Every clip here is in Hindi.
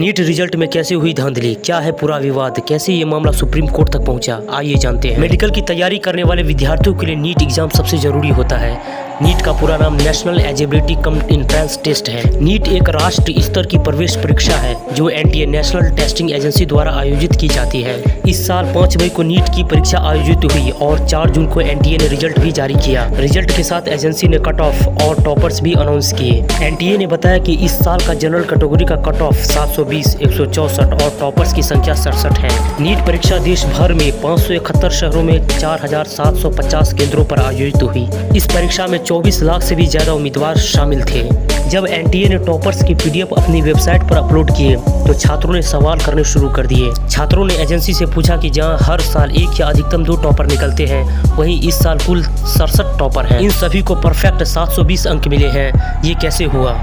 नीट रिजल्ट में कैसे हुई धांधली, क्या है पूरा विवाद, कैसे ये मामला सुप्रीम कोर्ट तक पहुंचा, आइए जानते हैं। मेडिकल की तैयारी करने वाले विद्यार्थियों के लिए नीट एग्जाम सबसे जरूरी होता है। नीट का पूरा नाम National Eligibility cum Entrance Test है। नीट एक राष्ट्र स्तर की प्रवेश परीक्षा है जो एनटीए नेशनल टेस्टिंग एजेंसी द्वारा आयोजित की जाती है। इस साल 5 मई को नीट की परीक्षा आयोजित हुई और 4 जून को एनटीए ने रिजल्ट भी जारी किया। रिजल्ट के साथ एजेंसी ने कट ऑफ और टॉपर्स भी अनाउंस किए। एनटीए ने बताया कि इस साल का जनरल कैटेगरी का कट ऑफ 720, 164 और टॉपर्स की संख्या 67 है। नीट परीक्षा देश भर में 571 शहरों में 4750 केंद्रों पर आयोजित हुई। इस परीक्षा में 24 लाख से भी ज्यादा उम्मीदवार शामिल थे। जब एनटीए ने टॉपर्स की पीडीएफ अपनी वेबसाइट पर अपलोड किए तो छात्रों ने सवाल करने शुरू कर दिए। छात्रों ने एजेंसी से पूछा कि जहां हर साल 1 या अधिकतम 2 टॉपर निकलते हैं, वहीं इस साल कुल 67 टॉपर हैं। इन सभी को परफेक्ट 720 अंक मिले हैं, ये कैसे हुआ?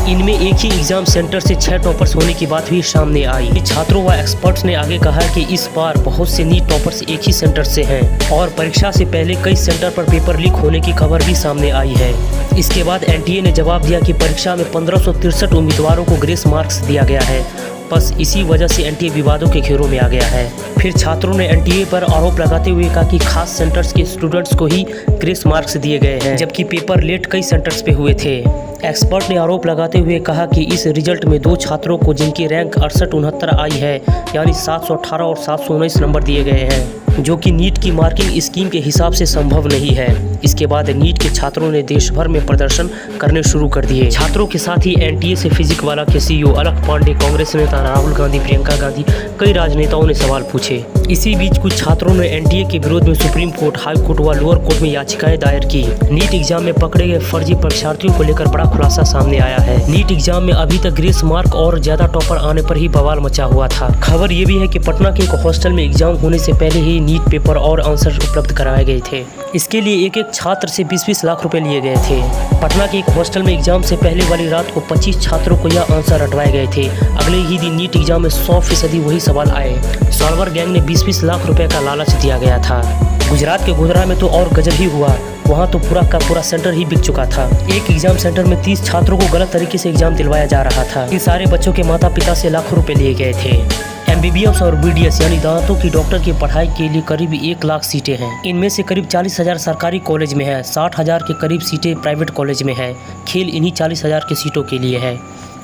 इनमें एक ही एग्जाम सेंटर से 6 टॉपर्स होने की बात भी सामने आई। छात्रों व एक्सपर्ट्स ने आगे कहा कि इस बार बहुत से नीट टॉपर्स एक ही सेंटर से हैं और परीक्षा से पहले कई सेंटर पर पेपर लीक होने की खबर भी सामने आई है। इसके बाद एनटीए ने जवाब दिया कि परीक्षा में 1563 उम्मीदवारों को ग्रेस मार्क्स दिया गया है। बस इसी वजह से एनटीए विवादों के घेरों में आ गया है। फिर छात्रों ने एनटीए पर आरोप लगाते हुए कहा कि खास सेंटर्स के स्टूडेंट्स को ही ग्रेस मार्क्स दिए गए हैं, जबकि पेपर लेट कई सेंटर्स पे हुए थे। एक्सपर्ट ने आरोप लगाते हुए कहा कि इस रिजल्ट में 2 छात्रों को जिनकी रैंक 68-69 आई है, यानी 718 और 719 नंबर दिए गए हैं, जो कि नीट की मार्किंग स्कीम के हिसाब से संभव नहीं है। इसके बाद नीट के छात्रों ने देश भर में प्रदर्शन करने शुरू कर दिए। छात्रों के साथ ही एनटीए से फिजिक्सवाला के सीईओ अलख पांडे, कांग्रेस नेता राहुल गांधी, प्रियंका गांधी, कई राजनेताओं ने सवाल पूछे। इसी बीच कुछ छात्रों ने एनटीए के विरोध में सुप्रीम कोर्ट, हाई कोर्ट व लोअर कोर्ट में याचिकाएं दायर की। नीट एग्जाम में पकड़े गए फर्जी परीक्षार्थियों को लेकर बड़ा खुलासा सामने आया है। नीट एग्जाम में अभी तक ग्रेस मार्क और ज्यादा टॉपर आने पर ही बवाल मचा हुआ था। खबर ये भी है कि पटना के एक हॉस्टल में एग्जाम होने से पहले ही नीट पेपर और आंसर उपलब्ध कराए गए थे। इसके लिए एक छात्र से 20-20 लाख रुपए लिए गए थे। पटना के एक हॉस्टल में एग्जाम से पहले वाली रात को 25 छात्रों को यह आंसर रटवाए गए थे। अगले ही दिन नीट एग्जाम में 100% वही सवाल आए। सॉल्वर गैंग ने 20-20 लाख रुपए का लालच दिया गया था। गुजरात के गोधरा में तो और गजब ही हुआ, वहाँ तो पूरा का पूरा सेंटर ही बिक चुका था। एक एग्जाम सेंटर में 30 छात्रों को गलत तरीके से एग्जाम दिलवाया जा रहा था। इन सारे बच्चों के माता पिता से लाखों रुपए लिए गए थे। एमबीबीएस और बीडीएस यानी दांतों की डॉक्टर की पढ़ाई के लिए करीब 1 लाख सीटें हैं। इनमें से करीब 40,000 सरकारी कॉलेज में है, 60,000 के करीब सीटें प्राइवेट कॉलेज में है। खेल इन्हीं 40,000 की सीटों के लिए है,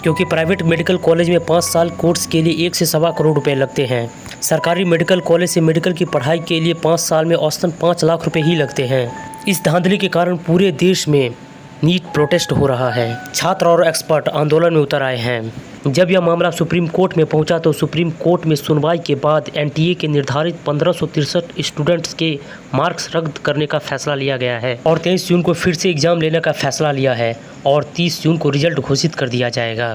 क्योंकि प्राइवेट मेडिकल कॉलेज में 5 साल कोर्स के लिए 1 से सवा करोड़ रुपए लगते हैं। सरकारी मेडिकल कॉलेज से मेडिकल की पढ़ाई के लिए 5 साल में औसतन 5 लाख रुपए ही लगते हैं। इस धांधली के कारण पूरे देश में नीट प्रोटेस्ट हो रहा है। छात्र और एक्सपर्ट आंदोलन में उतर आए हैं। जब यह मामला सुप्रीम कोर्ट में पहुंचा तो सुप्रीम कोर्ट में सुनवाई के बाद एनटीए के निर्धारित 1563 स्टूडेंट्स के मार्क्स रद्द करने का फैसला लिया गया है और 23 जून को फिर से एग्जाम लेने का फैसला लिया है और 30 जून को रिजल्ट घोषित कर दिया जाएगा।